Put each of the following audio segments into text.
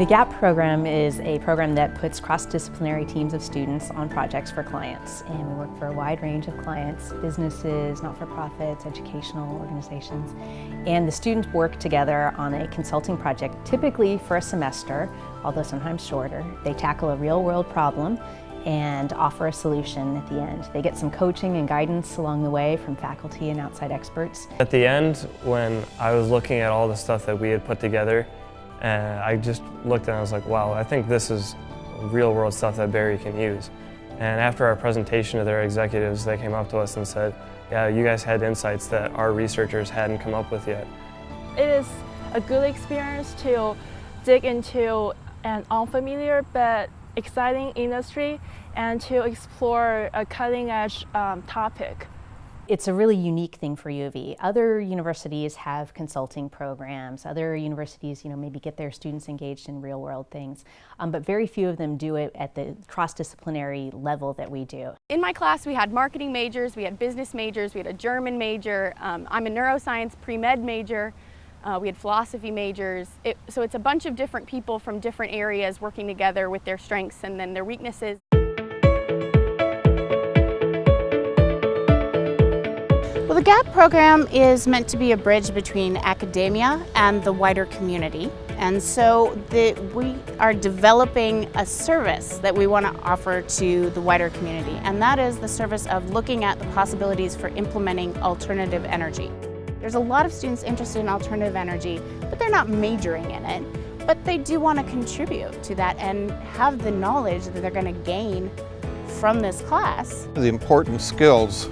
The GAP program is a program that puts cross-disciplinary teams of students on projects for clients. And we work for a wide range of clients, businesses, not-for-profits, educational organizations. And the students work together on a consulting project, typically for a semester, although sometimes shorter. They tackle a real-world problem and offer a solution at the end. They get some coaching and guidance along the way from faculty and outside experts. At the end, when I was looking at all the stuff that we had put together, I just looked and I was like, wow, I think this is real world stuff that Barry can use. And after our presentation to their executives, they came up to us and said, yeah, you guys had insights that our researchers hadn't come up with yet. It is a good experience to dig into an unfamiliar but exciting industry and to explore a cutting-edge topic. It's a really unique thing for U of E. Other universities have consulting programs. Other universities, maybe get their students engaged in real-world things, but very few of them do it at the cross-disciplinary level that we do. In my class, we had marketing majors, we had business majors, we had a German major. I'm a neuroscience pre-med major. We had philosophy majors. So it's a bunch of different people from different areas working together with their strengths and then their weaknesses. Well, the GAP program is meant to be a bridge between academia and the wider community. And so we are developing a service that we want to offer to the wider community. And that is the service of looking at the possibilities for implementing alternative energy. There's a lot of students interested in alternative energy, but they're not majoring in it. But they do want to contribute to that and have the knowledge that they're going to gain from this class. The important skills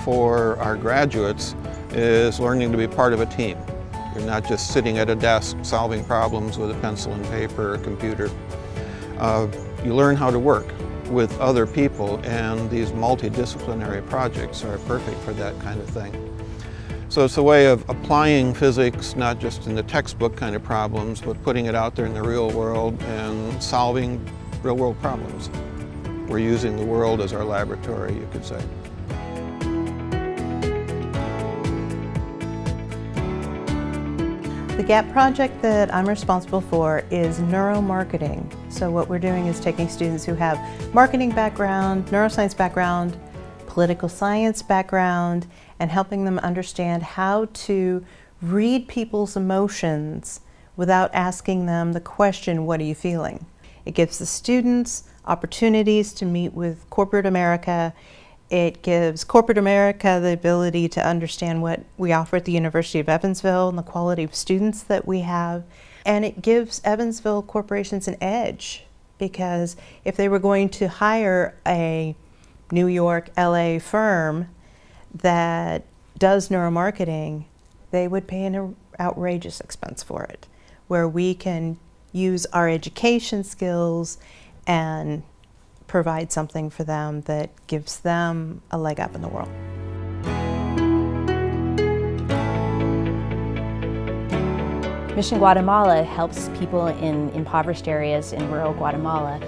for our graduates is learning to be part of a team. You're not just sitting at a desk solving problems with a pencil and paper or a computer. You learn how to work with other people, and these multidisciplinary projects are perfect for that kind of thing. So it's a way of applying physics, not just in the textbook kind of problems, but putting it out there in the real world and solving real world problems. We're using the world as our laboratory, you could say. The GAP project that I'm responsible for is Neuro Marketing. So what we're doing is taking students who have marketing background, neuroscience background, political science background, and helping them understand how to read people's emotions without asking them the question, what are you feeling? It gives the students opportunities to meet with corporate America. It gives corporate America the ability to understand what we offer at the University of Evansville and the quality of students that we have. And it gives Evansville corporations an edge, because if they were going to hire a New York, LA firm that does neuromarketing, they would pay an outrageous expense for it, where we can use our education skills and provide something for them that gives them a leg up in the world. Mission Guatemala helps people in impoverished areas in rural Guatemala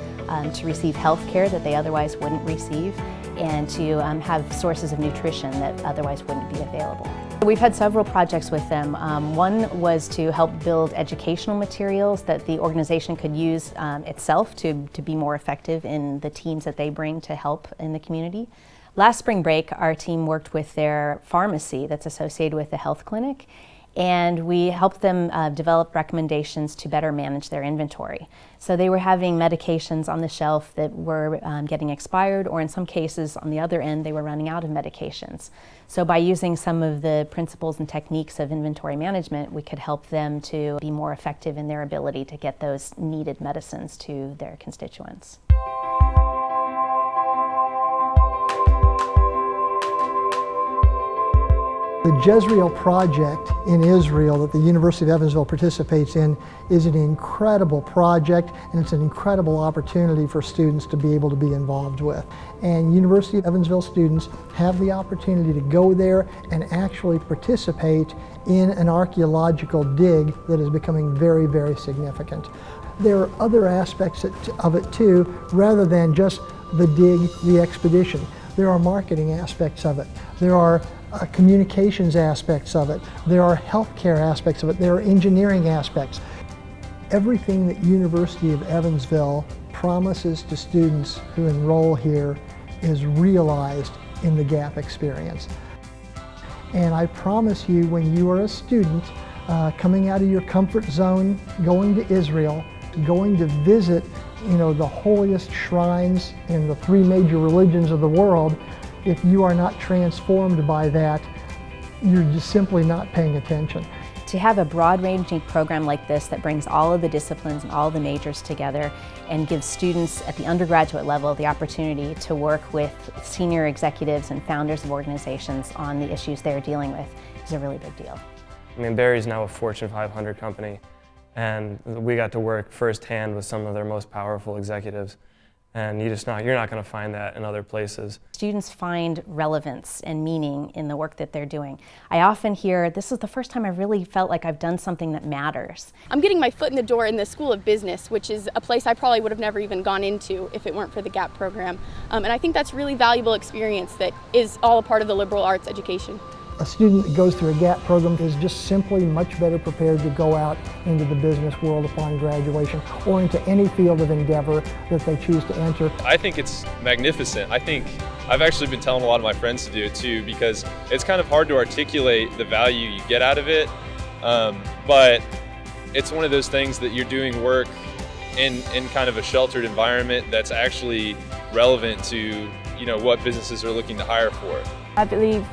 to receive health care that they otherwise wouldn't receive, and to have sources of nutrition that otherwise wouldn't be available. We've had several projects with them. One was to help build educational materials that the organization could use itself to be more effective in the teams that they bring to help in the community. Last spring break, our team worked with their pharmacy that's associated with the health clinic, and we helped them develop recommendations to better manage their inventory. So they were having medications on the shelf that were getting expired, or in some cases, on the other end, they were running out of medications. So by using some of the principles and techniques of inventory management, we could help them to be more effective in their ability to get those needed medicines to their constituents. The Jezreel Project in Israel that the University of Evansville participates in is an incredible project, and it's an incredible opportunity for students to be able to be involved with. And University of Evansville students have the opportunity to go there and actually participate in an archaeological dig that is becoming very, very significant. There are other aspects of it too, rather than just the dig, the expedition. There are marketing aspects of it. There are communications aspects of it. There are healthcare aspects of it. There are engineering aspects. Everything that University of Evansville promises to students who enroll here is realized in the GAP experience. And I promise you, when you are a student coming out of your comfort zone, going to Israel, going to visit, the holiest shrines in the 3 major religions of the world, if you are not transformed by that, you're just simply not paying attention. To have a broad-ranging program like this that brings all of the disciplines and all the majors together and gives students at the undergraduate level the opportunity to work with senior executives and founders of organizations on the issues they're dealing with is a really big deal. I mean, Barry's now a Fortune 500 company, and we got to work firsthand with some of their most powerful executives. And you're not going to find that in other places. Students find relevance and meaning in the work that they're doing. I often hear, this is the first time I really felt like I've done something that matters. I'm getting my foot in the door in the School of Business, which is a place I probably would have never even gone into if it weren't for the GAP program. And I think that's really valuable experience that is all a part of the liberal arts education. A student that goes through a GAP program is just simply much better prepared to go out into the business world upon graduation or into any field of endeavor that they choose to enter. I think it's magnificent. I think I've actually been telling a lot of my friends to do it too, because it's kind of hard to articulate the value you get out of it, but it's one of those things that you're doing work in kind of a sheltered environment that's actually relevant to what businesses are looking to hire for. I believe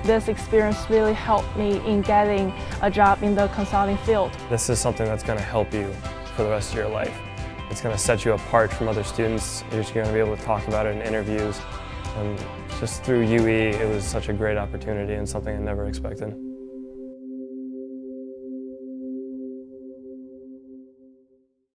this experience really helped me in getting a job in the consulting field. This is something that's going to help you for the rest of your life. It's going to set you apart from other students. You're just going to be able to talk about it in interviews. And just through UE, it was such a great opportunity and something I never expected.